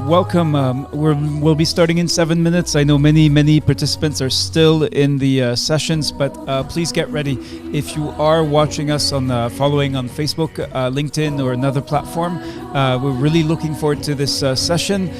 Welcome. We'll be starting in 7 minutes. I know many participants are still in the sessions, but please get ready. If you are watching us following on Facebook, LinkedIn, or another platform, we're really looking forward to this session.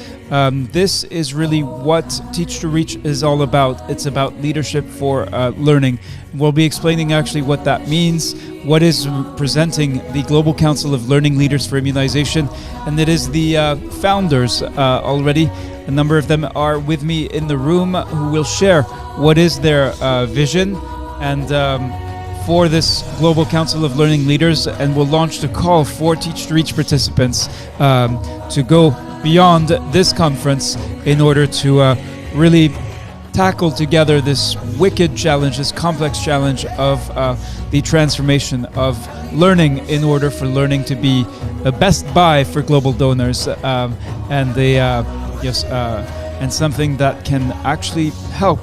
This is really what Teach to Reach is all about. It's about leadership for learning. We'll be explaining actually what that means, what is presenting the Global Council of Learning Leaders for Immunization, and it is the founders already. A number of them are with me in the room who will share what is their vision and for this Global Council of Learning Leaders, and we'll launch the call for Teach to Reach participants to go beyond this conference in order to really tackle together this wicked challenge, this complex challenge of the transformation of learning in order for learning to be the best buy for global donors and something that can actually help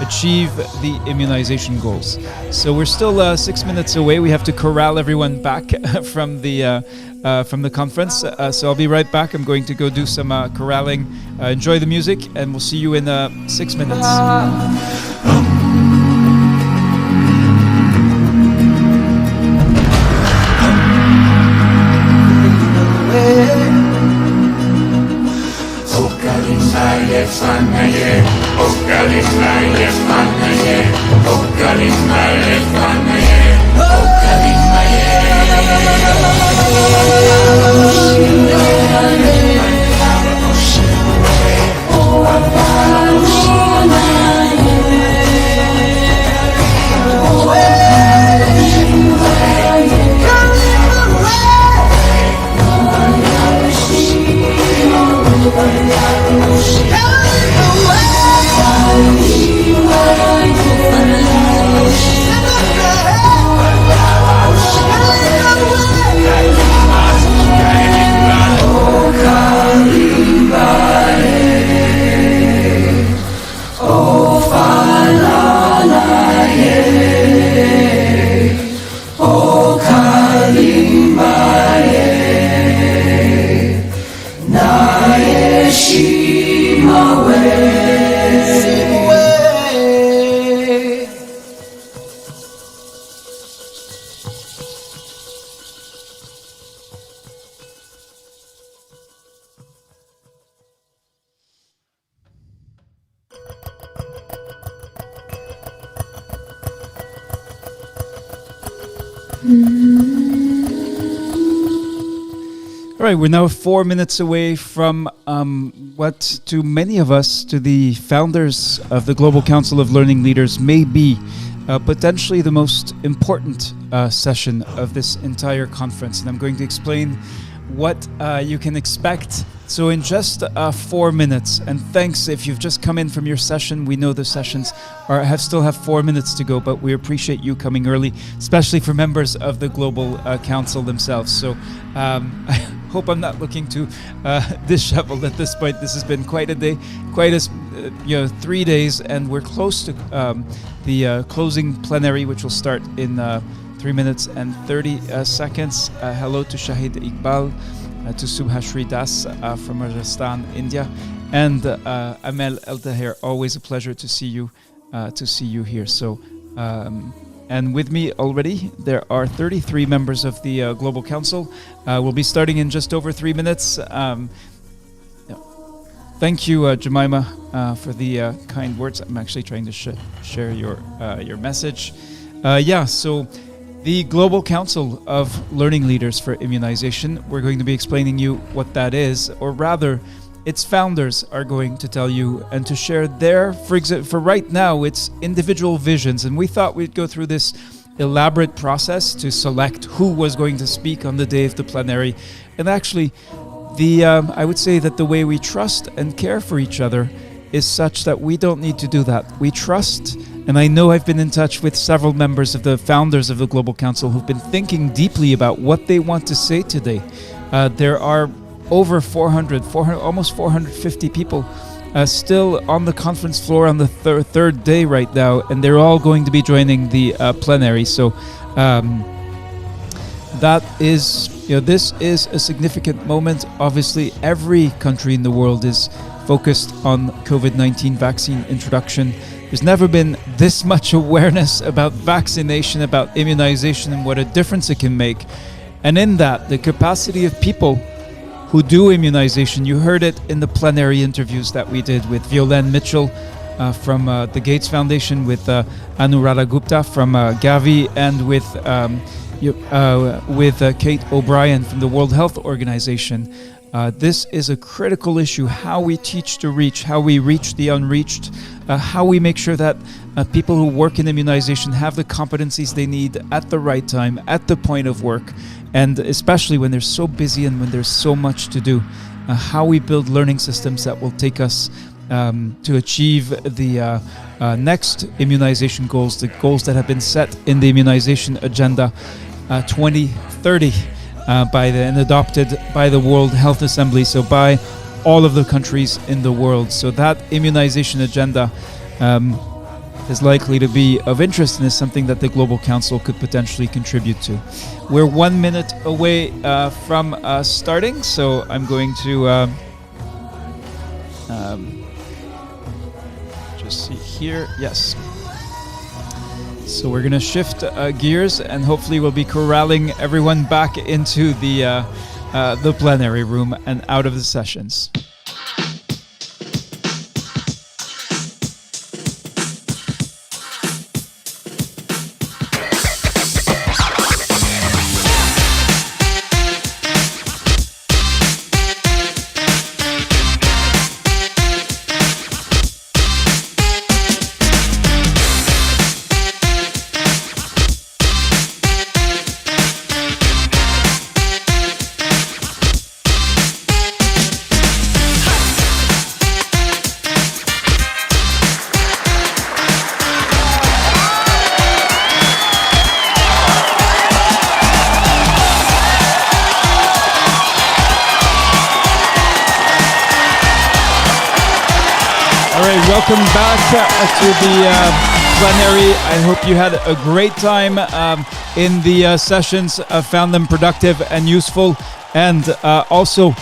achieve the immunization goals. So we're still 6 minutes away. We have to corral everyone back from the conference. So I'll be right back. I'm going to go do some corralling. Enjoy the music, and we'll see you in 6 minutes. All right, we're now 4 minutes away from what to many of us, to the founders of the Global Council of Learning Leaders, may be potentially the most important session of this entire conference. And I'm going to explain what you can expect So in just 4 minutes, and thanks if you've just come in from your session. We know the sessions still have 4 minutes to go, but we appreciate you coming early, especially for members of the Global Council themselves. So I hope I'm not looking too disheveled at this point. This has been quite a day, 3 days, and we're close to the closing plenary, which will start in 3 minutes and 30 seconds. Hello to Shahid Iqbal, to Subhashri Das from Rajasthan, India, and Amel El-Tahir. Always a pleasure to see you here. So, and with me already, there are 33 members of the Global Council. We'll be starting in just over 3 minutes. Thank you, Jemima, for the kind words. I'm actually trying to share your message. So the Global Council of Learning Leaders for Immunization, we're going to be explaining you what that is, or rather, its founders are going to tell you and to share for right now, it's individual visions. And we thought we'd go through this elaborate process to select who was going to speak on the day of the plenary. And actually, I would say that the way we trust and care for each other is such that we don't need to do that. We trust, and I know I've been in touch with several members of the founders of the Global Council who've been thinking deeply about what they want to say today. There are over 400, almost 450 people still on the conference floor on the third day right now, and they're all going to be joining the plenary. So that is, this is a significant moment. Obviously, every country in the world is focused on COVID-19 vaccine introduction. There's never been this much awareness about vaccination, about immunization, and what a difference it can make. And in that, the capacity of people who do immunization, you heard it in the plenary interviews that we did with Violaine Mitchell from the Gates Foundation, with Anuradha Gupta from Gavi, and with Kate O'Brien from the World Health Organization. This is a critical issue, how we teach to reach, how we reach the unreached, how we make sure that people who work in immunization have the competencies they need at the right time, at the point of work, and especially when they're so busy and when there's so much to do, how we build learning systems that will take us to achieve the next immunization goals, the goals that have been set in the Immunization Agenda 2030. And adopted by the World Health Assembly, so by all of the countries in the world. So that immunization agenda is likely to be of interest and is something that the Global Council could potentially contribute to. We're 1 minute away from starting, so I'm going to just see here. Yes. So we're going to shift gears, and hopefully we'll be corralling everyone back into the plenary room and out of the sessions. Welcome back to the plenary. I hope you had a great time in the sessions, found them productive and useful, and also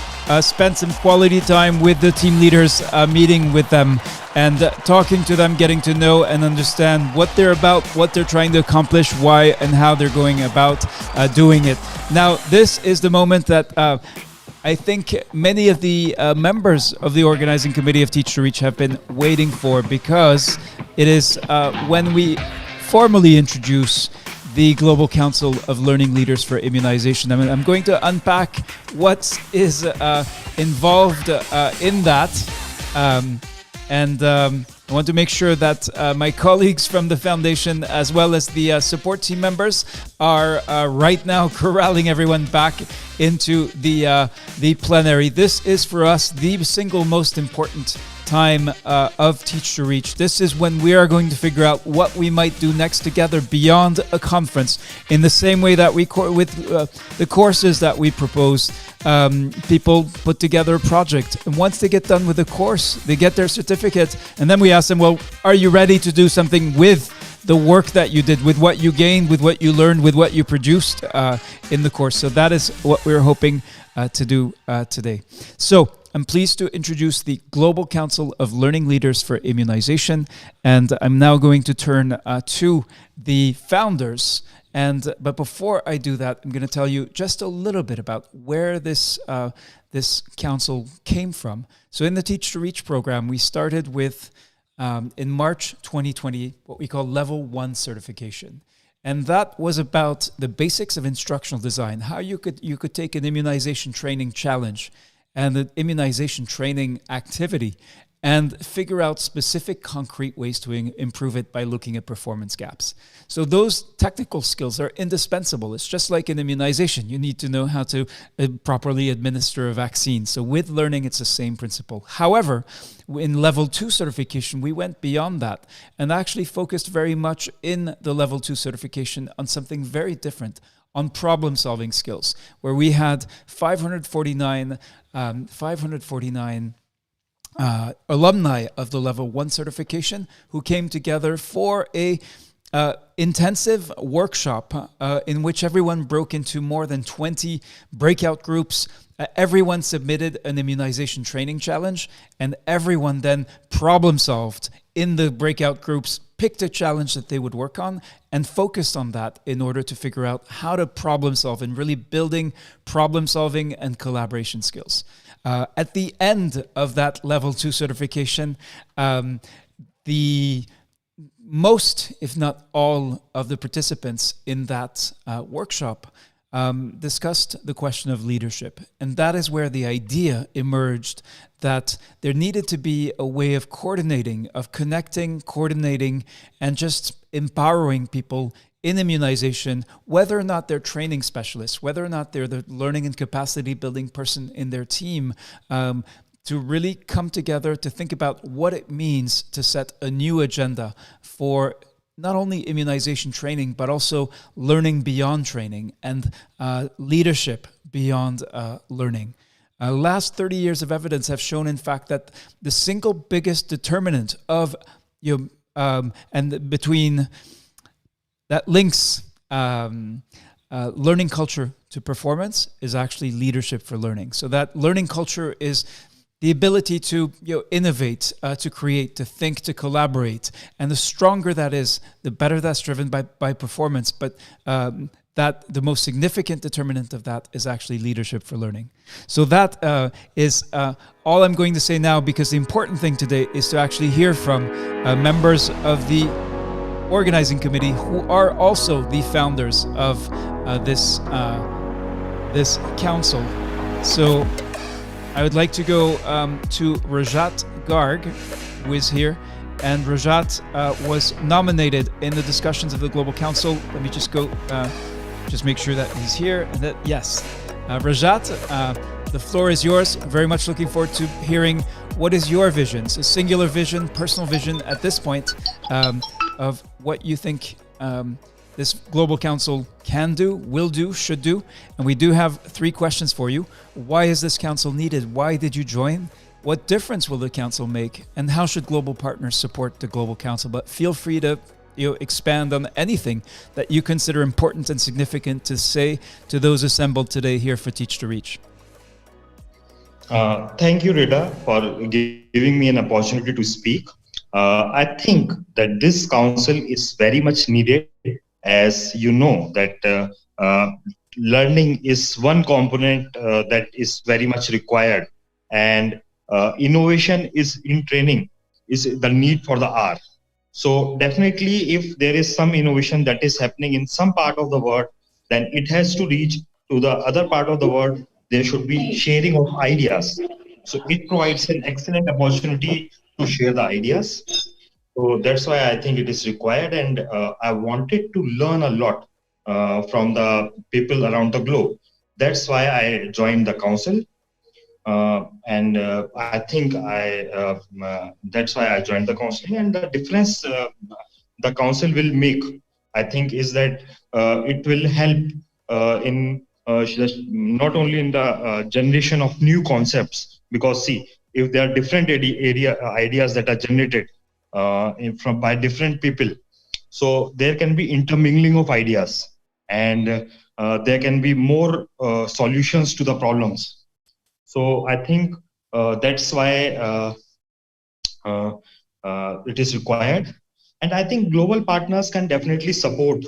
spent some quality time with the team leaders, meeting with them and talking to them, getting to know and understand what they're about, what they're trying to accomplish, why and how they're going about doing it. Now, this is the moment that I think many of the members of the organizing committee of Teach to Reach have been waiting for, because it is when we formally introduce the Global Council of Learning Leaders for Immunization. I mean, I'm going to unpack what is involved in that, and I want to make sure that my colleagues from the foundation, as well as the support team members, are right now corralling everyone back into the plenary. This is for us the single most important time of Teach to Reach. This is when we are going to figure out what we might do next together beyond a conference. In the same way that we with the courses that we propose, people put together a project, and once they get done with the course, they get their certificate, and then we ask them, well, are you ready to do something with the work that you did, with what you gained, with what you learned, with what you produced in the course? So that is what we're hoping to do today. So I'm pleased to introduce the Global Council of Learning Leaders for Immunization, and I'm now going to turn to the founders. But before I do that, I'm going to tell you just a little bit about where this council came from. So in the Teach to Reach program, we started with, in March 2020, what we call Level 1 certification. And that was about the basics of instructional design, how you could take an immunization training challenge and the immunization training activity and figure out specific concrete ways to improve it by looking at performance gaps. So those technical skills are indispensable. It's just like in immunization. You need to know how to properly administer a vaccine. So with learning, it's the same principle. However, in Level 2 certification, we went beyond that and actually focused very much in the Level 2 certification on something very different, on problem-solving skills, where we had 549 alumni of the Level 1 certification who came together for a intensive workshop in which everyone broke into more than 20 breakout groups. Everyone submitted an immunization training challenge, and everyone then problem solved in the breakout groups, picked a challenge that they would work on, and focused on that in order to figure out how to problem solve and really building problem solving and collaboration skills. At the end of that Level 2 certification, the most, if not all, of the participants in that workshop discussed the question of leadership. And that is where the idea emerged that there needed to be a way of coordinating, of connecting, coordinating, and just empowering people in immunization, whether or not they're training specialists, whether or not they're the learning and capacity building person in their team, to really come together to think about what it means to set a new agenda for not only immunization training, but also learning beyond training and leadership beyond learning. Last 30 years of evidence have shown, in fact, that the single biggest determinant of and between that links learning culture to performance is actually leadership for learning. So that learning culture is the ability to innovate, to create, to think, to collaborate. And the stronger that is, the better that's driven by performance. But that the most significant determinant of that is actually leadership for learning. So that is all I'm going to say now, because the important thing today is to actually hear from members of the organizing committee who are also the founders of this council. So I would like to go to Rajat Garg, who is here. And Rajat was nominated in the discussions of the Global Council. Let me just go, just make sure that he's here. And that, yes, Rajat, the floor is yours. Very much looking forward to hearing what is your vision, a singular vision, personal vision at this point, of what you think this Global Council can do, will do, should do. And we do have 3 questions for you. Why is this council needed? Why did you join? What difference will the council make? And how should global partners support the Global Council? But feel free to expand on anything that you consider important and significant to say to those assembled today here for Teach to Reach. Thank you, Rida, for giving me an opportunity to speak. I think that this council is very much needed, as you know that learning is one component that is very much required, and innovation is in training, is the need for the R. So definitely, if there is some innovation that is happening in some part of the world, then it has to reach to the other part of the world. There should be sharing of ideas. So it provides an excellent opportunity to share the ideas. So that's why I think it is required, and I wanted to learn a lot from the people around the globe. That's why I joined the council, and I think that's why I joined the council. And the difference the council will make, I think, is that it will help in not only in the generation of new concepts. Because see, if there are different ideas that are generated from by different people, so there can be intermingling of ideas, and there can be more solutions to the problems. So I think that's why uh, it is required. And I think global partners can definitely support.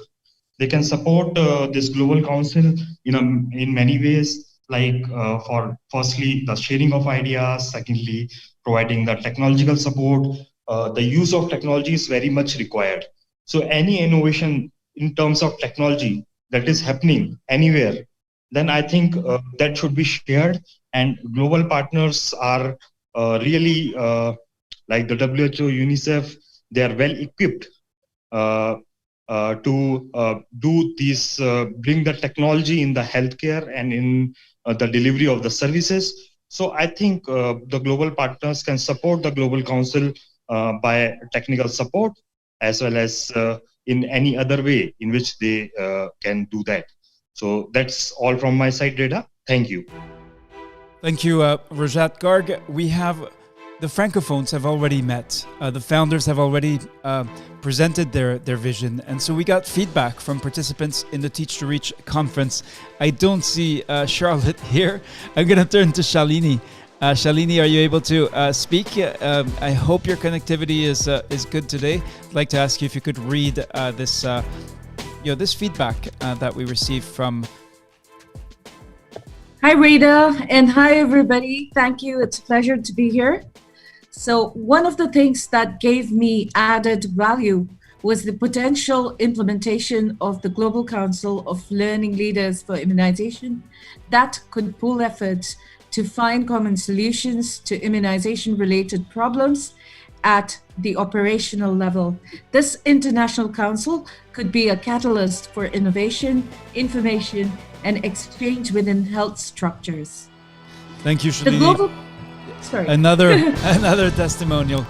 They can support this global council in many ways, like for firstly the sharing of ideas, secondly providing the technological support. The use of technology is very much required. So any innovation in terms of technology that is happening anywhere, then I think that should be shared. And global partners are really like the WHO, UNICEF. They are well equipped uh, to do these, bring the technology in the healthcare and in the delivery of the services. So I think the global partners can support the Global Council by technical support, as well as in any other way in which they can do that. So that's all from my side, Reda. Thank you. Thank you, Rajat Garg. We have the Francophones have already met. The founders have already presented their vision. And so we got feedback from participants in the Teach to Reach conference. I don't see Charlotte here. I'm going to turn to Shalini. Shalini, are you able to speak? I hope your connectivity is good today. I'd like to ask you if you could read this feedback that we received from. Hi, Rita, and hi, everybody. Thank you. It's a pleasure to be here. So one of the things that gave me added value was the potential implementation of the Global Council of Learning Leaders for Immunization that could pool efforts to find common solutions to immunization-related problems at the operational level. This international council could be a catalyst for innovation, information, and exchange within health structures. Thank you, Shalini. Another testimonial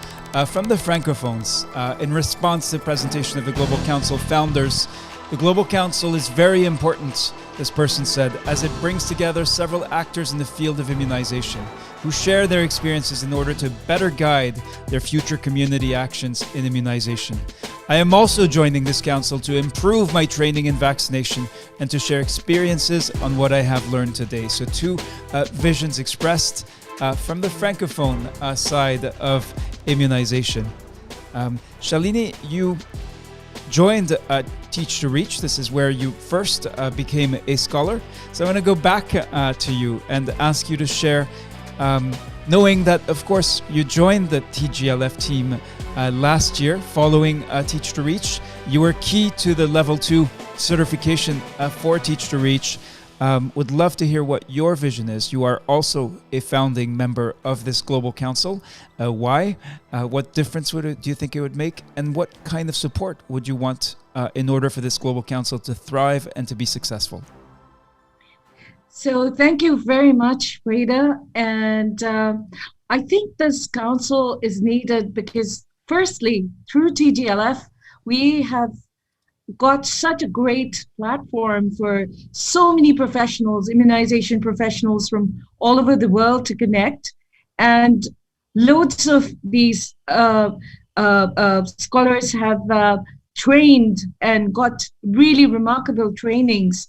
from the Francophones in response to the presentation of the Global Council founders. The Global Council is very important, this person said, as it brings together several actors in the field of immunization who share their experiences in order to better guide their future community actions in immunization. I am also joining this council to improve my training in vaccination and to share experiences on what I have learned today. So two visions expressed from the Francophone side of immunization. Shalini, you joined Teach to Reach. This is where you first became a scholar. So I want to go back to you and ask you to share, knowing that, of course, you joined the TGLF team last year following Teach to Reach. You were key to the Level 2 certification for Teach to Reach. Would love to hear what your vision is. You are also a founding member of this Global Council. Why? What difference do you think it would make? And what kind of support would you want in order for this Global Council to thrive and to be successful? So thank you very much, Rita. And I think this council is needed because, firstly, through TGLF, we have got such a great platform for so many professionals, immunization professionals from all over the world to connect. And loads of these scholars have trained and got really remarkable trainings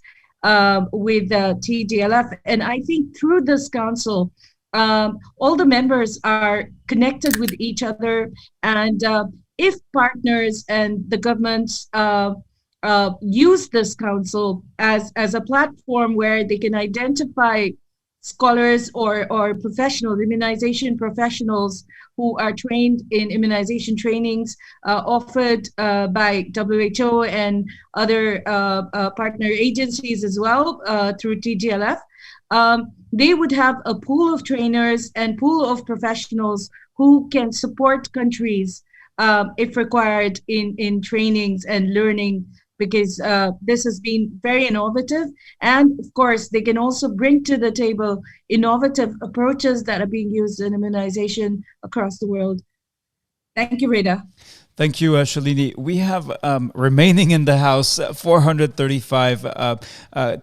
with TGLF. And I think through this council, all the members are connected with each other. And if partners and the governments use this council as a platform where they can identify scholars or professionals, immunization professionals who are trained in immunization trainings offered by WHO and other partner agencies as well through TGLF, they would have a pool of trainers and pool of professionals who can support countries if required in trainings and learning, because this has been very innovative. And of course, they can also bring to the table innovative approaches that are being used in immunization across the world. Thank you, Reda. Thank you, Shalini. We have remaining in the house 435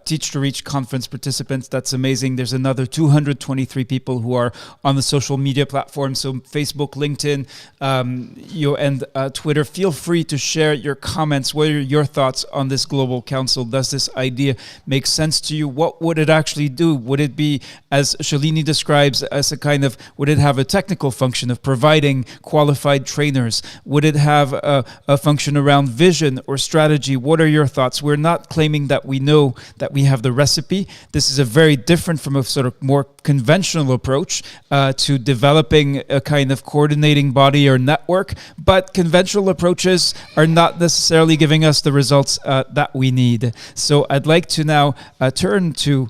Teach to Reach conference participants. That's amazing. There's another 223 people who are on the social media platforms, so Facebook, LinkedIn, and Twitter. Feel free to share your comments. What are your thoughts on this global council? Does this idea make sense to you? What would it actually do? Would it be, as Shalini describes, as a kind of, would it have a technical function of providing qualified trainers? Would it have a function around vision or strategy? What are your thoughts? We're not claiming that we know that we have the recipe. This is a very different from a sort of more conventional approach to developing a kind of coordinating body or network, but conventional approaches are not necessarily giving us the results that we need. So I'd like to now turn to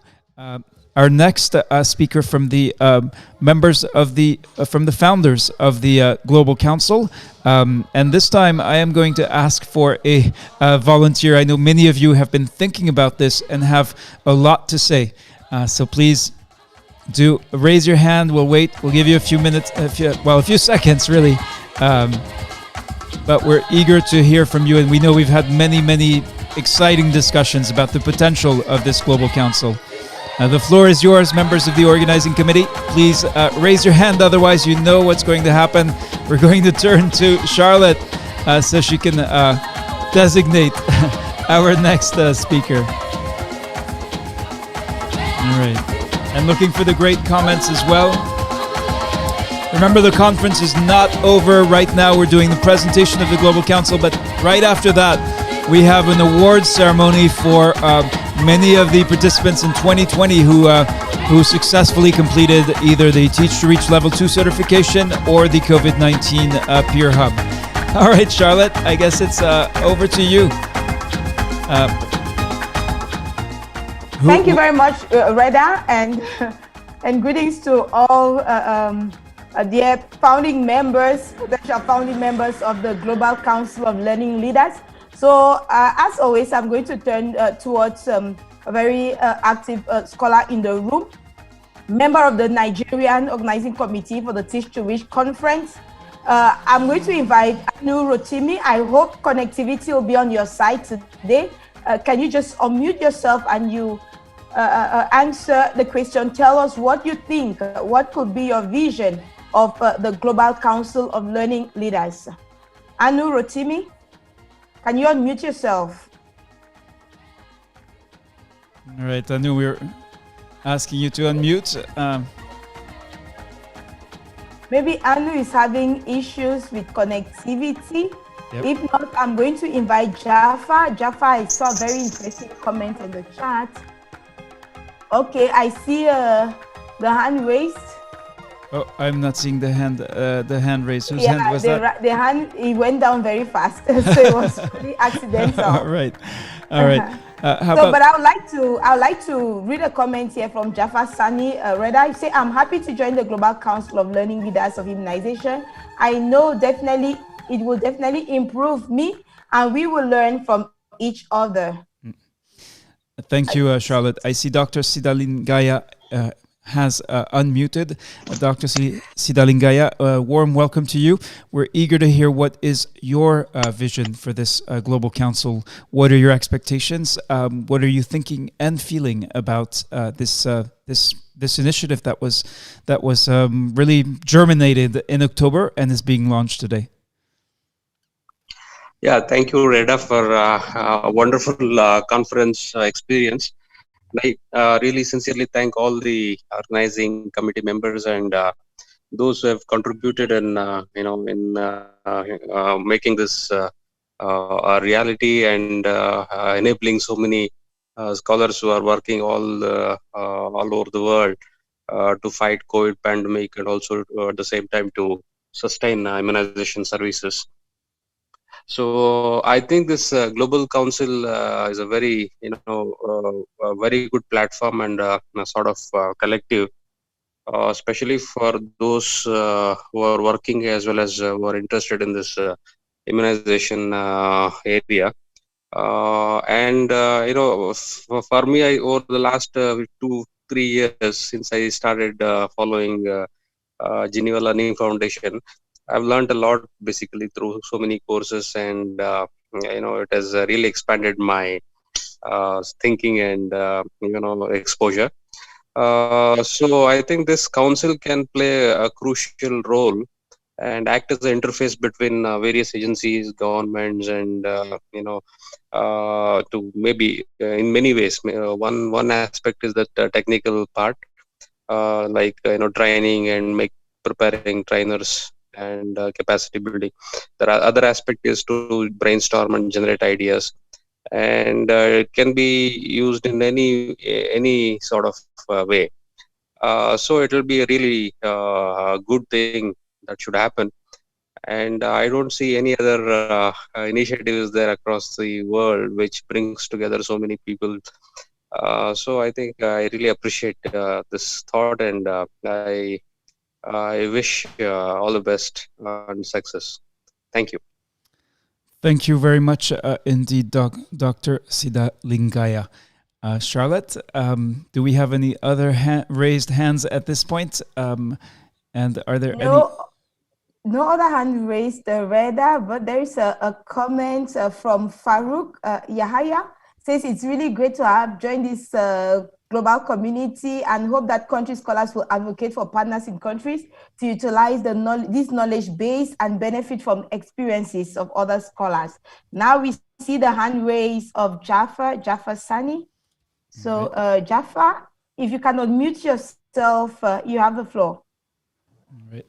our next speaker from the members of from the founders of the Global Council. And this time I am going to ask for a volunteer. I know many of you have been thinking about this and have a lot to say. So please do raise your hand. We'll wait. We'll give you a few minutes, a few seconds really. But we're eager to hear from you. And we know we've had many exciting discussions about the potential of this Global Council. The floor is yours, members of the organizing committee. Please raise your hand, otherwise you know what's going to happen. We're going to turn to Charlotte so she can designate our next speaker. All right. And looking for the great comments as well. Remember, the conference is not over right now. We're doing the presentation of the Global Council, but right after that, we have an awards ceremony for many of the participants in 2020 who successfully completed either the Teach to Reach Level 2 certification or the COVID-19 Peer Hub. All right, Charlotte, I guess it's over to you. Thank you very much, Reda, and greetings to all dear founding members, potential founding members of the Global Council of Learning Leaders. So, as always, I'm going to turn towards a very active scholar in the room, member of the Nigerian Organizing Committee for the Teach to Reach Conference. I'm going to invite Anu Rotimi. I hope connectivity will be on your side today. Can you just unmute yourself and you answer the question? Tell us what you think, what could be your vision of the Global Council of Learning Leaders. Anu Rotimi? Can you unmute yourself? All right, Anu, we're asking you to unmute. Maybe Anu is having issues with connectivity. Yep. If not, I'm going to invite Jaffa. Jaffa, I saw a very interesting comment in the chat. Okay, I see the hand raised. Oh, I'm not seeing the hand raised. Whose hand was that? The hand, it went down very fast, so it was really accidental. All right. But I would like to read a comment here from Jaffa Sani Reda. You say, I'm happy to join the Global Council of Learning Leaders of Immunization. I know it will definitely improve me, and we will learn from each other. Thank you, Charlotte. I see Dr. Sidalingaya has unmuted. Dr. Sidalingaya, warm welcome to you. We're eager to hear what is your vision for this Global Council. What are your expectations? What are you thinking and feeling about this initiative that was really germinated in October and is being launched today? Yeah, thank you, Reda, for a wonderful conference experience. I really sincerely thank all the organizing committee members and those who have contributed in making this a reality and enabling so many scholars who are working all over the world to fight COVID pandemic and also at the same time to sustain immunization services. So I think this Global Council is a very, a very good platform and a sort of collective especially for those who are working as well as who are interested in this immunization area. For me, over the last 2-3 years since I started following Geneva Learning Foundation, I've learned a lot basically through so many courses, and it has really expanded my thinking and exposure. So I think this council can play a crucial role and act as an interface between various agencies, governments, and to maybe in many ways. One aspect is that technical part, like training and preparing trainers and capacity building. There are other aspect is to brainstorm and generate ideas, and it can be used in any sort of way. So it will be a really good thing that should happen. And I don't see any other initiatives there across the world which brings together so many people. So I think I really appreciate this thought, and I wish all the best and success. Thank you. Thank you very much indeed, Dr. Sida Lingaya. Charlotte, do we have any other raised hands at this point? And are there any? No other hand raised, Reda, but there is a comment from Faruq Yahaya. Says it's really great to have joined this global community, and hope that country scholars will advocate for partners in countries to utilize this knowledge base and benefit from experiences of other scholars. Now we see the hand raise of Jafar Sani. So Jafar, if you can unmute yourself, you have the floor. All right.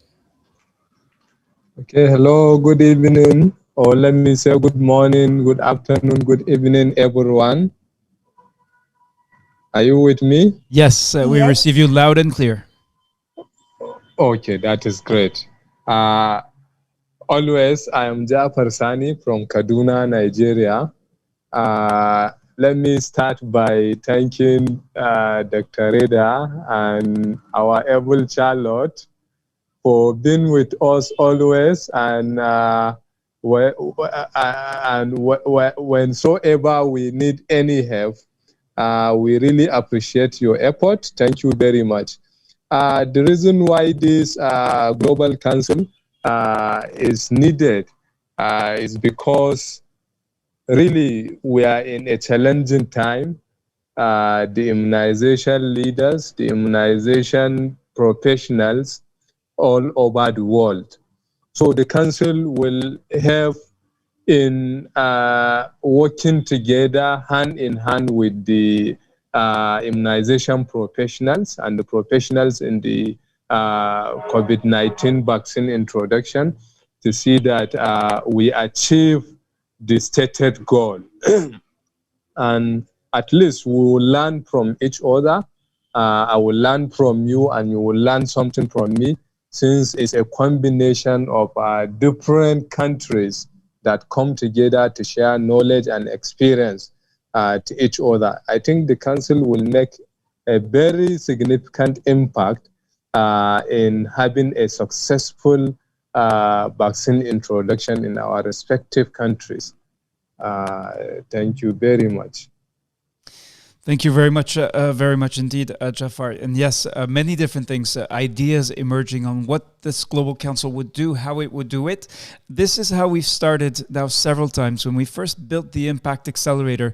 Okay, hello, good evening, or let me say good morning, good afternoon, good evening, everyone. Are you with me? Yes, we receive you loud and clear. Okay, that is great. Always, I am Jafar Sani from Kaduna, Nigeria. Let me start by thanking Dr. Reda and our able Charlotte for being with us always, and whensoever we need any help, we really appreciate your effort. Thank you very much. The reason why this Global Council is needed is because really we are in a challenging time. The immunization leaders, the immunization professionals all over the world. So the council will help in working together hand in hand with the immunization professionals and the professionals in the COVID-19 vaccine introduction to see that we achieve the stated goal. And at least we will learn from each other. I will learn from you and you will learn something from me, since it's a combination of different countries that come together to share knowledge and experience to each other. I think the council will make a very significant impact in having a successful vaccine introduction in our respective countries. Thank you very much. Thank you very much indeed, Jafar. And yes, many different things, ideas emerging on what this Global Council would do, how it would do it. This is how we've started now several times. When we first built the Impact Accelerator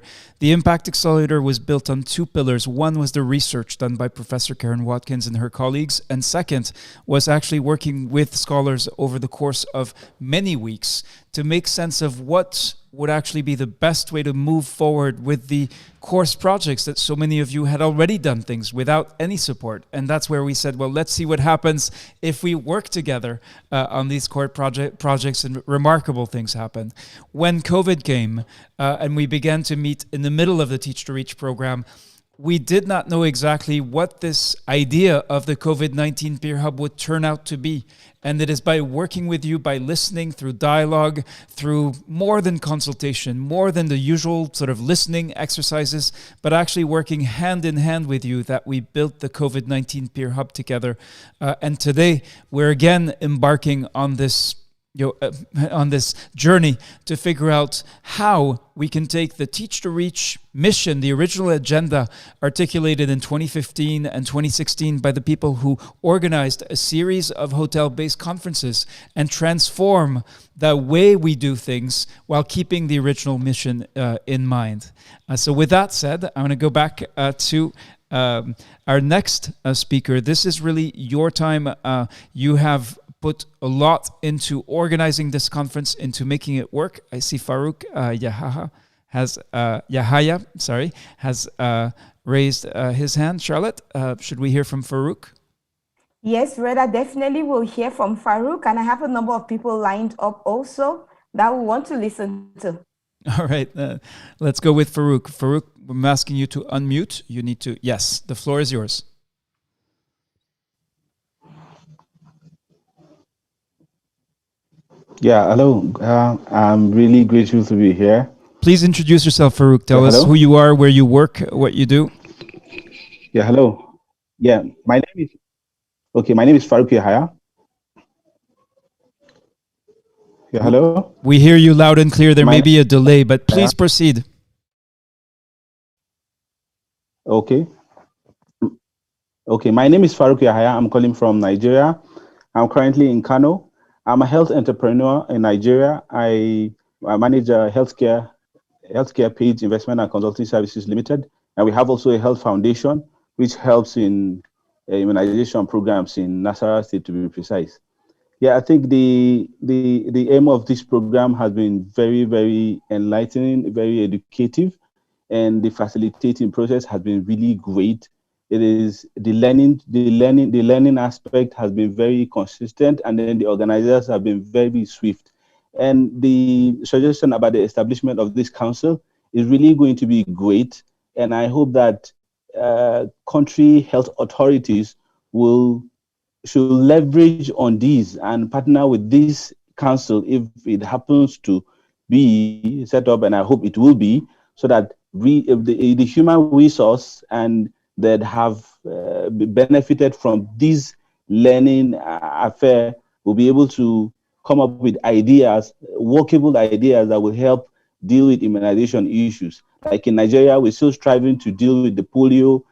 was built on two pillars. One was the research done by Professor Karen Watkins and her colleagues. And second was actually working with scholars over the course of many weeks to make sense of what would actually be the best way to move forward with the course projects that so many of you had already done things without any support. And that's where we said, well, let's see what happens if we work together on these core projects, and remarkable things happen. When COVID came and we began to meet in the middle of the Teach to Reach program, we did not know exactly what this idea of the COVID-19 Peer Hub would turn out to be. And it is by working with you, by listening through dialogue, through more than consultation, more than the usual sort of listening exercises, but actually working hand in hand with you that we built the COVID-19 Peer Hub together. And today, we're again embarking on this on this journey to figure out how we can take the Teach to Reach mission, the original agenda articulated in 2015 and 2016 by the people who organized a series of hotel-based conferences, and transform the way we do things while keeping the original mission in mind. So with that said, I'm going to go back to our next speaker. This is really your time. You have put a lot into organizing this conference, into making it work. I see Faruq Yahaya has raised his hand. Charlotte, should we hear from Faruq? Yes, Reda, definitely we'll hear from Faruq, and I have a number of people lined up also that we want to listen to. All right, let's go with Faruq. Faruq, I'm asking you to unmute. You need to, yes, the floor is yours. Yeah, hello. I'm really grateful to be here. Please introduce yourself, Faruq. Tell us who you are, where you work, what you do. Yeah, hello. Yeah, my name is Faruq Yahaya. Yeah, hello. We hear you loud and clear. There may be a delay, but please proceed. Okay. Okay, my name is Faruq Yahaya. I'm calling from Nigeria. I'm currently in Kano. I'm a health entrepreneur in Nigeria. I manage a healthcare paid investment and consulting services limited, and we have also a health foundation which helps in immunization programs in Nasarawa State, to be precise. Yeah, I think the aim of this program has been very, very enlightening, very educative, and the facilitating process has been really great. It is the learning aspect has been very consistent, and then the organizers have been very swift. And the suggestion about the establishment of this council is really going to be great. And I hope that country health authorities should leverage on these and partner with this council if it happens to be set up, and I hope it will be, so that the human resource and that have benefited from this learning affair will be able to come up with ideas, workable ideas that will help deal with immunization issues. Like in Nigeria, we're still striving to deal with the polio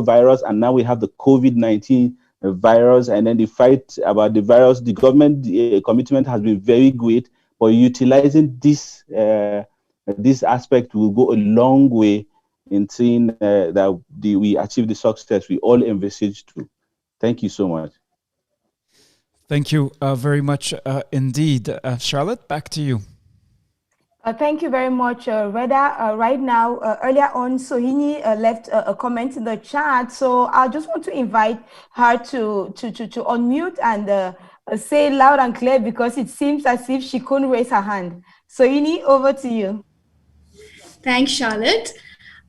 virus, and now we have the COVID-19 virus, and then the fight about the virus. The government commitment has been very great, but utilizing this aspect will go a long way in seeing that we achieve the success we all envisage to. Thank you so much. Thank you very much indeed. Charlotte, back to you. Thank you very much, Reda. Right now, earlier on, Sohini left a comment in the chat, so I just want to invite her to unmute and say loud and clear, because it seems as if she couldn't raise her hand. Sohini, over to you. Thanks, Charlotte.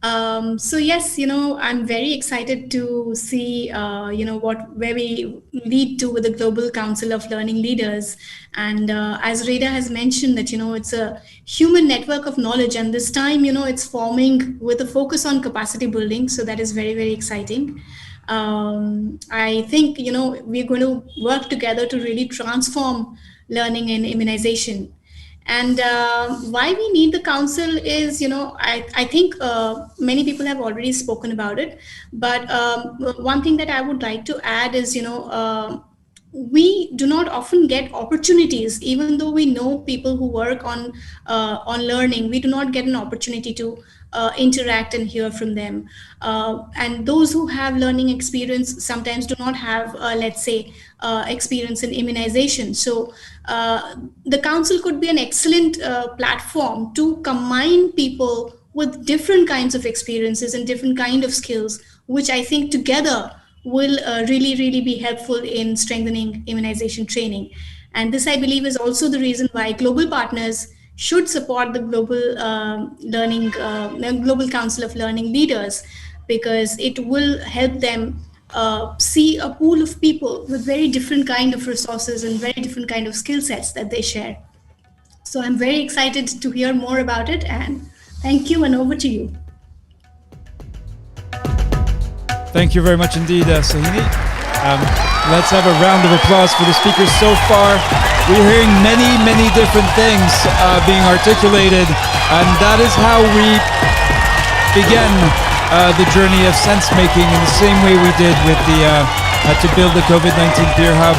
So yes, I'm very excited to see, where we lead to with the Global Council of Learning Leaders. And as Reda has mentioned that, it's a human network of knowledge, and this time, it's forming with a focus on capacity building. So that is very, very exciting. I think, we're going to work together to really transform learning and immunization. And why we need the council is, I think many people have already spoken about it. But one thing that I would like to add is, we do not often get opportunities, even though we know people who work on learning. We do not get an opportunity to interact and hear from them. And those who have learning experience sometimes do not have, let's say, experience in immunization. So the council could be an excellent platform to combine people with different kinds of experiences and different kind of skills, which I think together will really, really be helpful in strengthening immunization training. And this, I believe, is also the reason why global partners should support the Global Council of Learning Leaders, because it will help them see a pool of people with very different kind of resources and very different kind of skill sets that they share. So I'm very excited to hear more about it, and thank you, and over to you. Thank you very much indeed, Sohini. Let's have a round of applause for the speakers so far. We're hearing many, many different things being articulated, and that is how we began the journey of sense-making in the same way we did with the to build the COVID-19 Peer Hub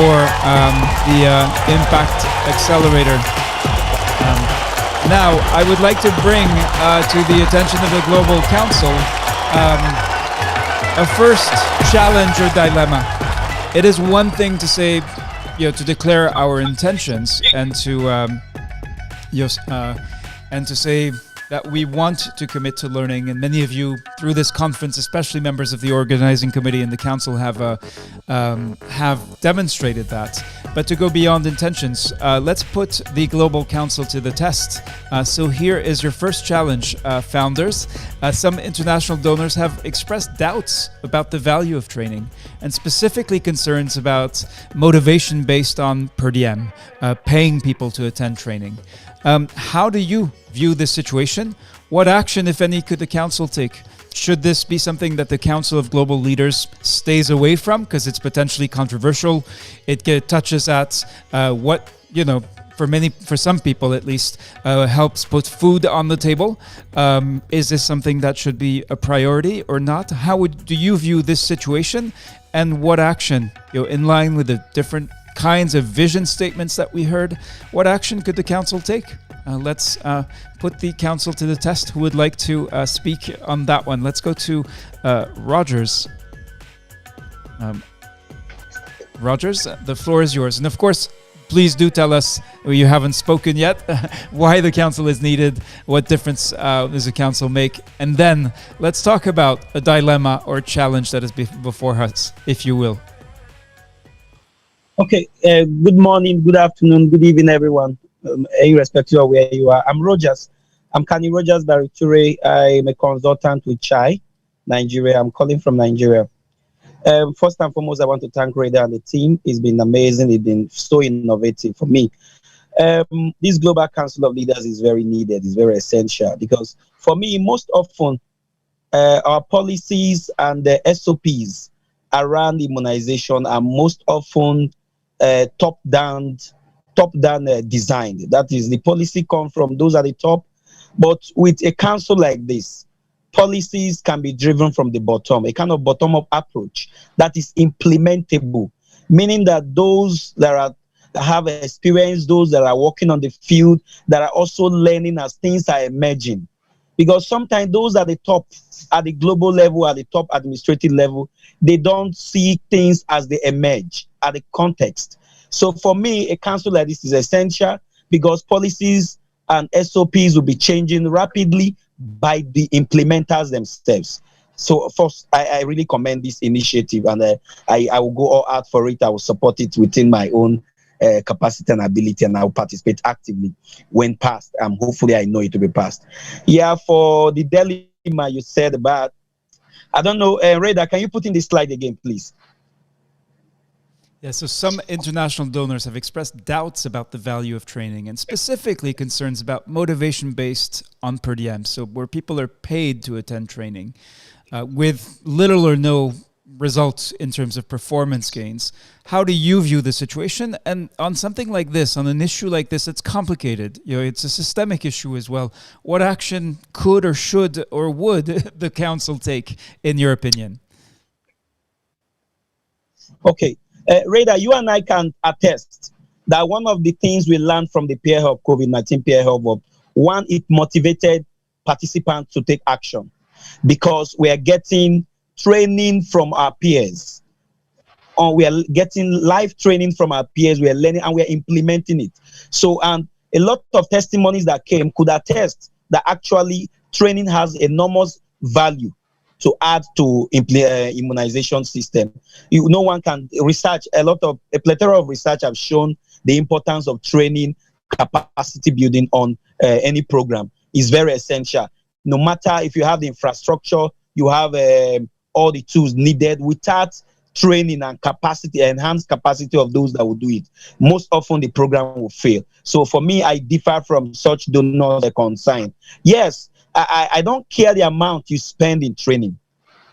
or the Impact Accelerator. Now, I would like to bring to the attention of the Global Council a first challenge or dilemma. It is one thing to say, to declare our intentions and to say that we want to commit to learning, and many of you through this conference, especially members of the organizing committee and the council, have demonstrated that. But to go beyond intentions, let's put the Global Council to the test. So here is your first challenge, founders. Some international donors have expressed doubts about the value of training, and specifically concerns about motivation based on per diem, paying people to attend training. How do you view this situation? What action, if any, could the Council take? Should this be something that the Council of Global Leaders stays away from because it's potentially controversial? It touches at what, for some people at least, helps put food on the table. Is this something that should be a priority or not? How do you view this situation? And what action, in line with the different kinds of vision statements that we heard, what action could the Council take? Let's put the Council to the test. Who would like to speak on that one? Let's go to Rogers. Rogers, the floor is yours. And of course, please do tell us, you haven't spoken yet, why the Council is needed, what difference does the Council make, and then let's talk about a dilemma or challenge that is before us, if you will. Okay, good morning, good afternoon, good evening, everyone, irrespective of where you are. I'm Rogers. I'm Kani Rogers Bariture. I'm a consultant with CHAI, Nigeria. I'm calling from Nigeria. First and foremost, I want to thank Reda and the team. It's been amazing. It's been so innovative for me. This Global Council of Leaders is very needed. It's very essential because for me, most often, our policies and the SOPs around immunization are most often top-down designed. That is, the policy comes from those at the top. But with a council like this, policies can be driven from the bottom, a kind of bottom-up approach that is implementable, meaning that those that have experience, those that are working on the field, that are also learning as things are emerging. Because sometimes those at the top, at the global level, at the top administrative level, they don't see things as they emerge at the context. So for me, a council like this is essential because policies and SOPs will be changing rapidly by the implementers themselves. So first, I really commend this initiative, and I will go all out for it. I will support it within my own capacity and ability, and I will participate actively when passed. Hopefully, I know it will be passed. Yeah, for the dilemma you said about, I don't know, Reda, can you put in the slide again, please? Yeah, so some international donors have expressed doubts about the value of training, and specifically concerns about motivation based on per diem, so where people are paid to attend training with little or no results in terms of performance gains. How do you view the situation? And on something like this, on an issue like this, it's complicated. It's a systemic issue as well. What action could or should or would the council take, in your opinion? Okay. Reda, you and I can attest that one of the things we learned from the Peer Hub, COVID-19 Peer Hub, one, it motivated participants to take action because we are getting training from our peers. Or we are getting live training from our peers, we are learning and we are implementing it. So a lot of testimonies that came could attest that actually training has enormous value to add to immunization system. No one can research, a plethora of research have shown the importance of training capacity building on any program is very essential. No matter if you have the infrastructure, you have all the tools needed, without training and capacity, enhanced capacity of those that will do it, most often the program will fail. So for me, I differ from such donors that concern. Yes, I don't care the amount you spend in training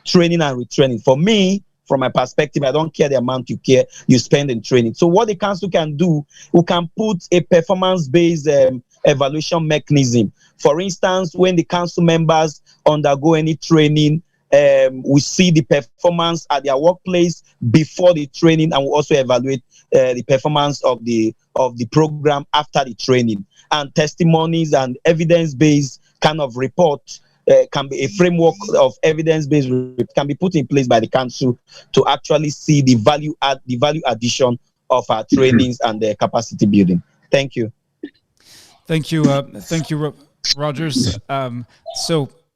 and retraining. For me, from my perspective, I don't care the amount you spend in training. So what the council can do, we can put a performance-based evaluation mechanism. For instance, when the council members undergo any training, we see the performance at their workplace before the training, and we also evaluate the performance of the program after the training. And testimonies and evidence-based kind of report can be a framework of evidence-based can be put in place by the council to actually see the value addition of our trainings and the capacity building. Thank you. Thank you, Rogers.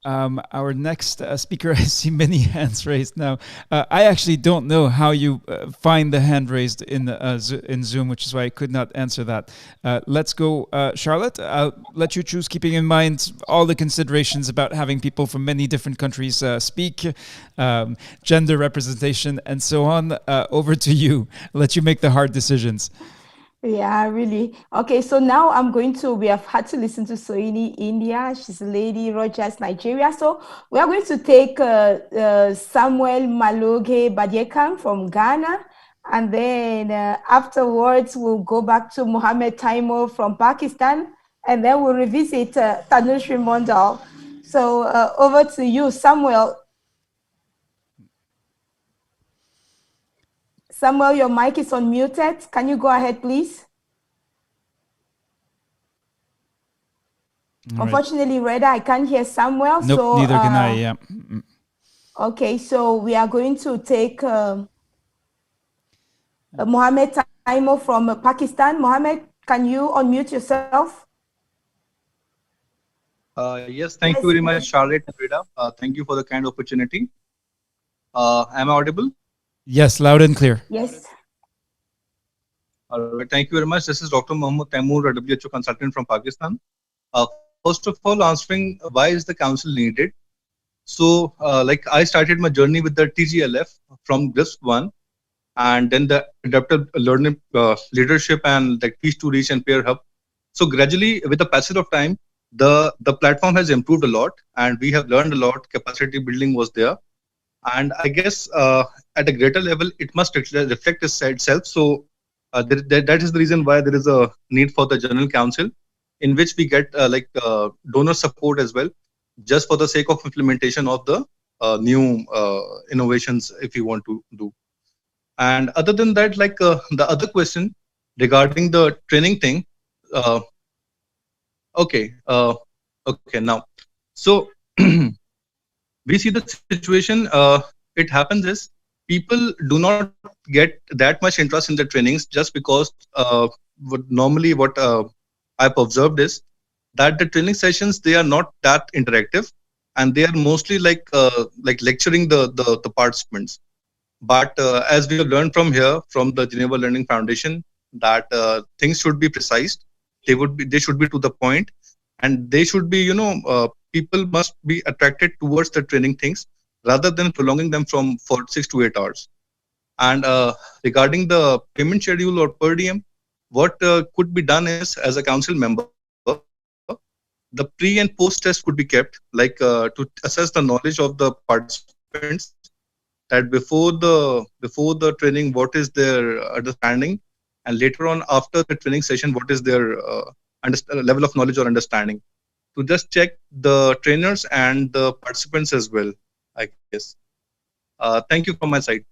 Our next speaker, I see many hands raised now. I actually don't know how you find the hand raised in Zoom, which is why I could not answer that. Let's go, Charlotte. I'll let you choose, keeping in mind all the considerations about having people from many different countries speak, gender representation, and so on. Over to you. I'll let you make the hard decisions. Yeah, really. Okay, so now we have had to listen to Sohini, India. She's a lady, Rogers, Nigeria. So we are going to take Samuel Maloge Badiekang from Ghana. And then afterwards, we'll go back to Mohammed Taimo from Pakistan. And then we'll revisit Tanushree Mondal. So over to you, Samuel. Samuel, your mic is unmuted. Can you go ahead, please? All Unfortunately, right. Reda, I can't hear Samuel. Nope, so, neither can I, yeah. Okay, so we are going to take Mohammed Taimo from Pakistan. Mohammed, can you unmute yourself? Yes, thank you very much, Charlotte and Reda. Thank you for the kind opportunity. Am I audible? Yes, loud and clear. Yes. All right, thank you very much. This is Dr. Mohammed Taimur, a WHO consultant from Pakistan. First of all, answering why is the council needed? So, like I started my journey with the TGLF from this one, and then the adaptive learning leadership and the Teach to Reach and Peer Hub. So gradually, with the passage of time, the platform has improved a lot, and we have learned a lot. Capacity building was there. And I guess at a greater level, it must reflect itself. So that is the reason why there is a need for the General Council, in which we get donor support as well, just for the sake of implementation of the new innovations, if you want to do. And other than that, like the other question regarding the training thing. Okay, now. So we see the situation, it happens is people do not get that much interest in the trainings just because what I've observed is that the training sessions, they are not that interactive, and they are mostly like lecturing the participants. But as we have learned from here, from the Geneva Learning Foundation, that things should be precise. They should be to the point, and they should be, people must be attracted towards the training things rather than prolonging them for 6 to 8 hours. And regarding the payment schedule or per diem, what could be done is, as a council member, the pre and post test could be kept, like to assess the knowledge of the participants, that before the training, what is their understanding, and later on after the training session, what is their level of knowledge or understanding, to just check the trainers and the participants as well, I guess. Thank you from my side.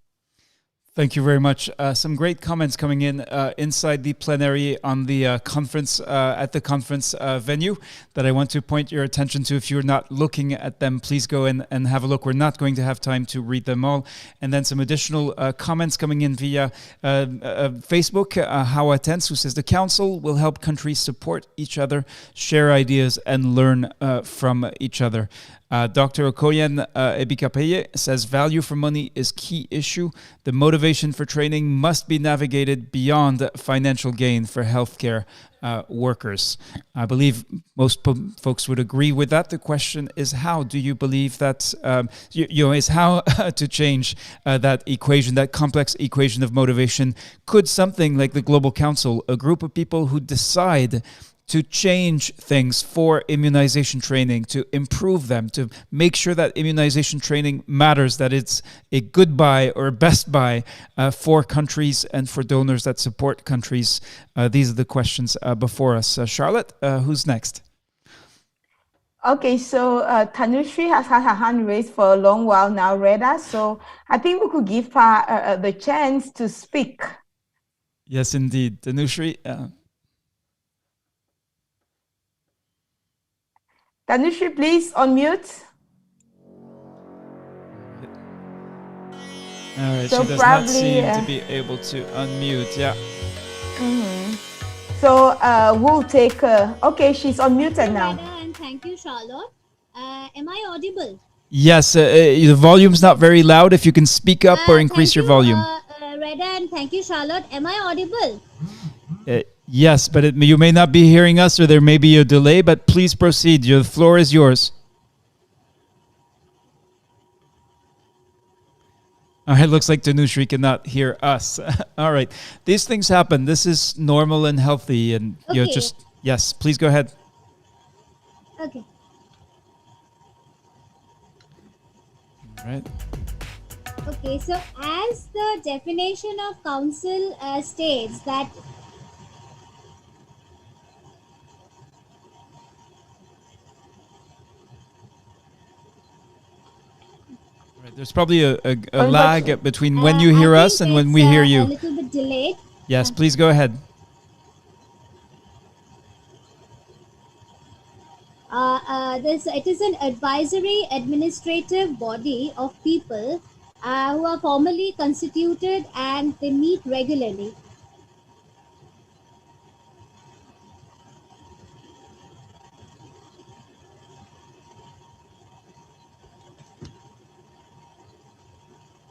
Thank you very much. Some great comments coming in inside the plenary on the conference, at the conference venue, that I want to point your attention to. If you're not looking at them, please go in and have a look. We're not going to have time to read them all. And then some additional comments coming in via Facebook. Hawa Tens, who says the council will help countries support each other, share ideas, and learn from each other. Dr. Okoyen Ebikapeye says value for money is key issue. The motivation motivation for training must be navigated beyond financial gain for healthcare workers. I believe most folks would agree with that. The question is, how do you believe that, is how to change that equation, that complex equation of motivation? Could something like the Global Council, a group of people who decide to change things for immunization training, to improve them, to make sure that immunization training matters, that it's a good buy or a best buy for countries and for donors that support countries? These are the questions before us. Charlotte, who's next? Okay, so Tanushree has had her hand raised for a long while now, Reda. So I think we could give her the chance to speak. Yes, indeed. Tanushree. Tanushree, please unmute. All right, so she does not seem to be able to unmute. Yeah. So we'll take. Okay, she's unmuted now. And thank you, Charlotte. Am I audible? Yes, the volume's not very loud. If you can speak up or increase your volume. Reda, and thank you, Charlotte. Am I audible? Yes, but you may not be hearing us, or there may be a delay, but please proceed. The floor is yours. All right, looks like Tanushree cannot hear us. All right, these things happen. This is normal and healthy, and yes, please go ahead. Okay. All right. Okay, so as the definition of council states that there's probably a lag between when you hear us and when we hear you. A little bit delayed. Yes, please go ahead. It is an advisory administrative body of people who are formally constituted, and they meet regularly.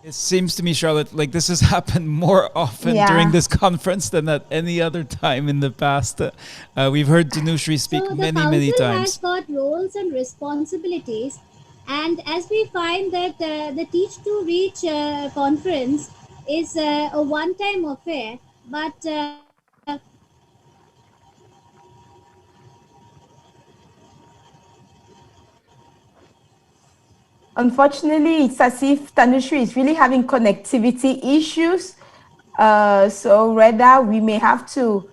It seems to me, Charlotte, like this has happened more often during this conference than at any other time in the past. We've heard Tanushree speak many times. The council has got roles and responsibilities, and as we find that the Teach to Reach conference is a one-time affair, but unfortunately, it's as if Tanushree is really having connectivity issues. So Reda, we may have to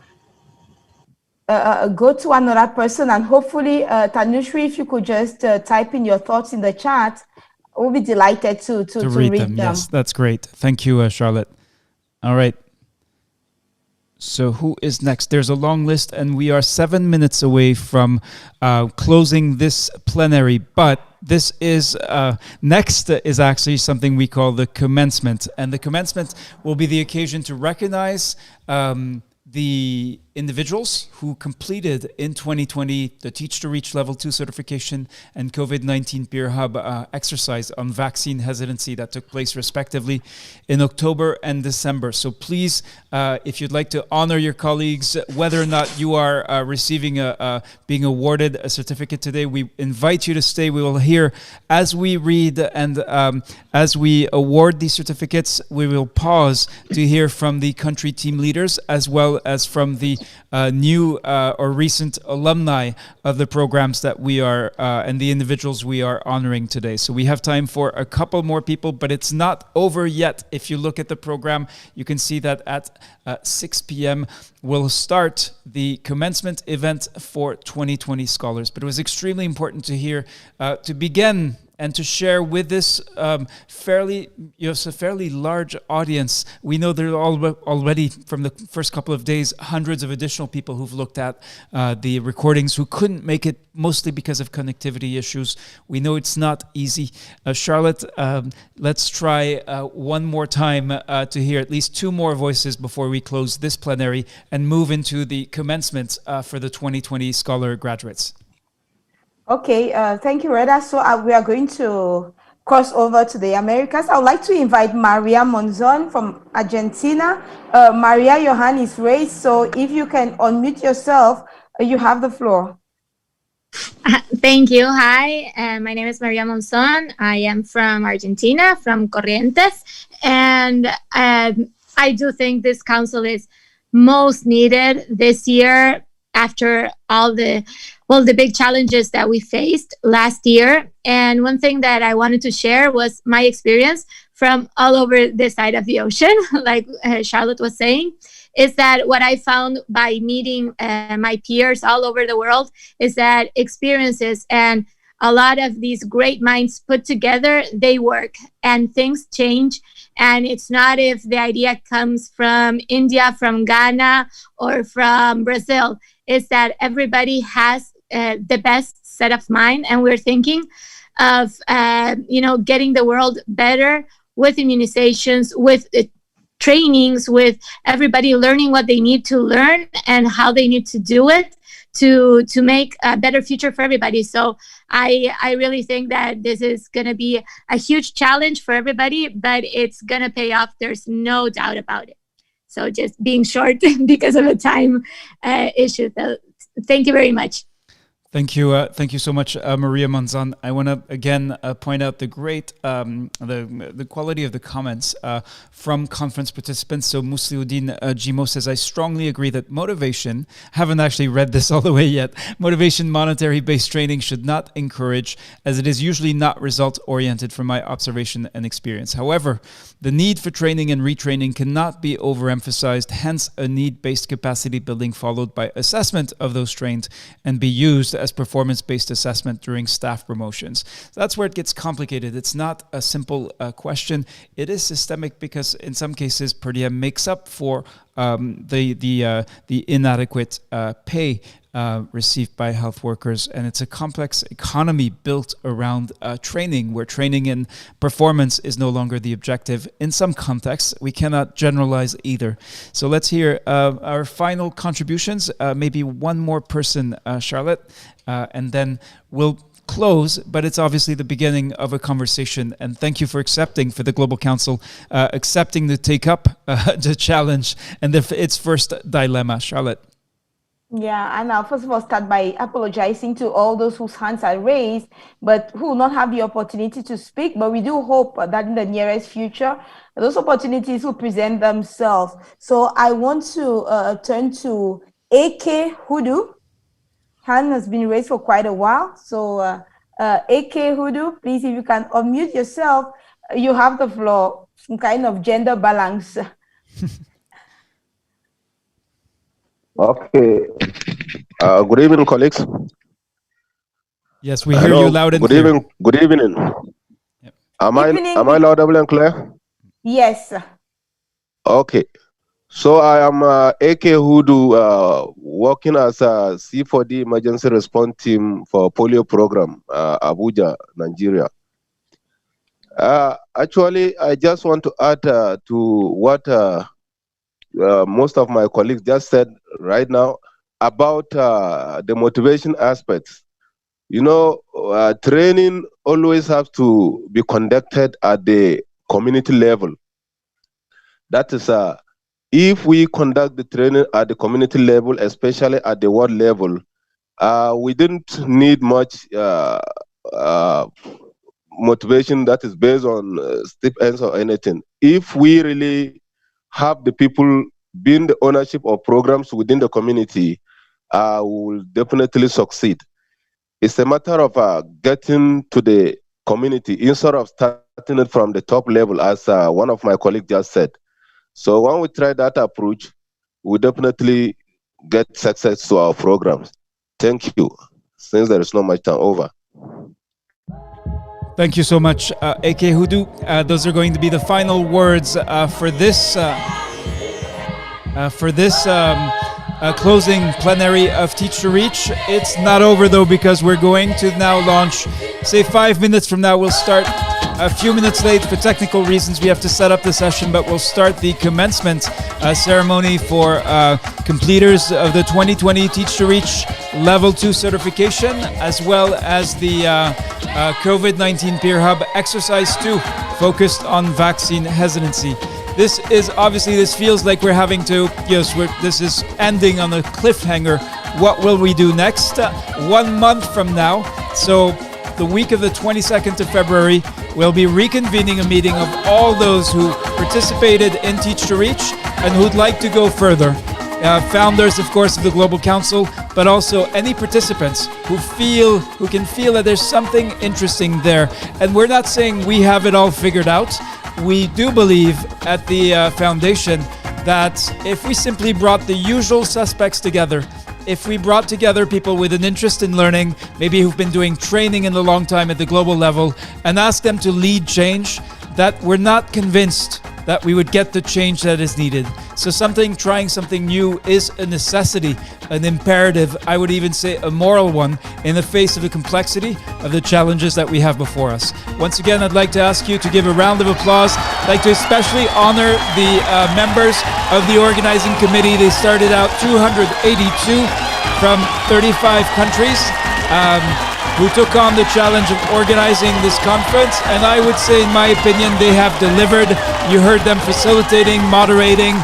go to another person, and hopefully, Tanushree, if you could just type in your thoughts in the chat, we'll be delighted to read them. Yes, that's great. Thank you, Charlotte. All right. So who is next? There's a long list, and we are 7 minutes away from closing this plenary. But this is next is actually something we call the commencement, and the commencement will be the occasion to recognize the individuals who completed in 2020 the Teach to Reach Level 2 certification and COVID-19 Peer Hub exercise on vaccine hesitancy that took place respectively in October and December. So please, if you'd like to honor your colleagues, whether or not you are receiving being awarded a certificate today, we invite you to stay. We will hear as we read and as we award these certificates, we will pause to hear from the country team leaders as well as from the new or recent alumni of the programs that we are and the individuals we are honoring today. So we have time for a couple more people, but it's not over yet. If you look at the program, you can see that at 6 p.m. we'll start the commencement event for 2020 scholars. But it was extremely important to hear, to begin and to share with this fairly large audience. We know there are already, from the first couple of days, hundreds of additional people who've looked at the recordings who couldn't make it, mostly because of connectivity issues. We know it's not easy. Charlotte, let's try one more time to hear at least two more voices before we close this plenary and move into the commencement for the 2020 Scholar graduates. Okay, thank you, Reda. So we are going to cross over to the Americas. I would like to invite Maria Monzon from Argentina. Maria, your hand is raised, so if you can unmute yourself, you have the floor. Thank you. Hi, my name is Maria Monzon. I am from Argentina, from Corrientes, and I do think this council is most needed this year after all the big challenges that we faced last year. And one thing that I wanted to share was my experience from all over this side of the ocean, like Charlotte was saying, is that what I found by meeting my peers all over the world is that experiences and a lot of these great minds put together, they work and things change. And it's not if the idea comes from India, from Ghana, or from Brazil. It's that everybody has the best set of mind, and we're thinking of getting the world better with immunizations, with trainings, with everybody learning what they need to learn and how they need to do it to make a better future for everybody. So I really think that this is going to be a huge challenge for everybody, but it's going to pay off. There's no doubt about it. So just being short because of a time issue. So thank you very much. Thank you so much, Maria Monzon. I want to again point out the great, the quality of the comments from conference participants. So Musliuddin Jimo says, I strongly agree that motivation, haven't actually read this all the way yet, motivation monetary-based training should not encourage, as it is usually not result-oriented from my observation and experience. However, the need for training and retraining cannot be overemphasized, hence a need-based capacity building followed by assessment of those trained and be used as performance-based assessment during staff promotions. That's where it gets complicated. It's not a simple question. It is systemic because in some cases, per diem makes up for the inadequate pay received by health workers, and it's a complex economy built around training, where training and performance is no longer the objective. In some contexts, we cannot generalize either. So let's hear our final contributions. Maybe one more person, Charlotte, and then we'll close, but it's obviously the beginning of a conversation. And thank you for accepting, for the Global Council, accepting to take up the challenge and its first dilemma. Charlotte. Yeah, and I'll first of all start by apologizing to all those whose hands are raised, but who will not have the opportunity to speak. But we do hope that in the nearest future, those opportunities will present themselves. So I want to turn to AK Hudu. Hand has been raised for quite a while. So AK Hudu, please, if you can unmute yourself, you have the floor. Some kind of gender balance. Okay. Good evening, colleagues. Yes, we hear you loud and clear. Good evening. Yep. Am I laudable and clear? Yes. Okay. So I am AK Hudu, working as a C4D emergency response team for polio program, Abuja, Nigeria. Actually, I just want to add to what most of my colleagues just said right now about the motivation aspects. You know, training always has to be conducted at the community level. That is, if we conduct the training at the community level, especially at the world level, we didn't need much motivation that is based on stipends or anything. If we really have the people being the ownership of programs within the community, we will definitely succeed. It's a matter of getting to the community instead of starting it from the top level, as one of my colleagues just said. So when we try that approach, we definitely get success to our programs. Thank you. Since there is not much time, over. Thank you so much, AK Hudu. Those are going to be the final words for this closing plenary of Teach to Reach. It's not over though, because we're going to now launch, say 5 minutes from now, we'll start a few minutes late for technical reasons. We have to set up the session, but we'll start the commencement ceremony for completers of the 2020 Teach to Reach Level 2 certification, as well as the COVID-19 Peer Hub Exercise 2, focused on vaccine hesitancy. This feels like we're having to, this is ending on a cliffhanger. What will we do next? 1 month from now, so the week of the 22nd of February, we'll be reconvening a meeting of all those who participated in Teach to Reach and who'd like to go further. Founders, of course, of the Global Council, but also any participants who can feel that there's something interesting there. And we're not saying we have it all figured out. We do believe at the foundation that if we simply brought the usual suspects together, if we brought together people with an interest in learning, maybe who've been doing training in a long time at the global level, and asked them to lead change, that we're not convinced that we would get the change that is needed. So trying something new is a necessity, an imperative, I would even say a moral one, in the face of the complexity of the challenges that we have before us. Once again, I'd like to ask you to give a round of applause. I'd like to especially honor the members of the organizing committee. They started out 282 from 35 countries. Who took on the challenge of organizing this conference, and I would say, in my opinion, they have delivered. You heard them facilitating, moderating.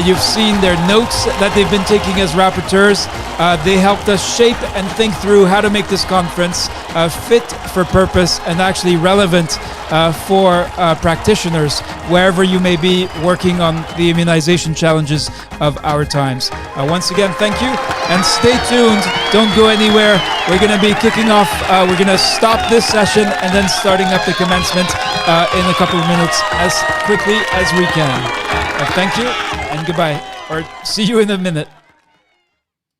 You've seen their notes that they've been taking as rapporteurs. They helped us shape and think through how to make this conference fit for purpose and actually relevant for practitioners wherever you may be working on the immunization challenges of our times. Once again, thank you, and stay tuned. Don't go anywhere. We're going to be kicking off. We're going to stop this session and then starting up the commencement in a couple of minutes as quickly as we can. Thank you and goodbye, or see you in a minute.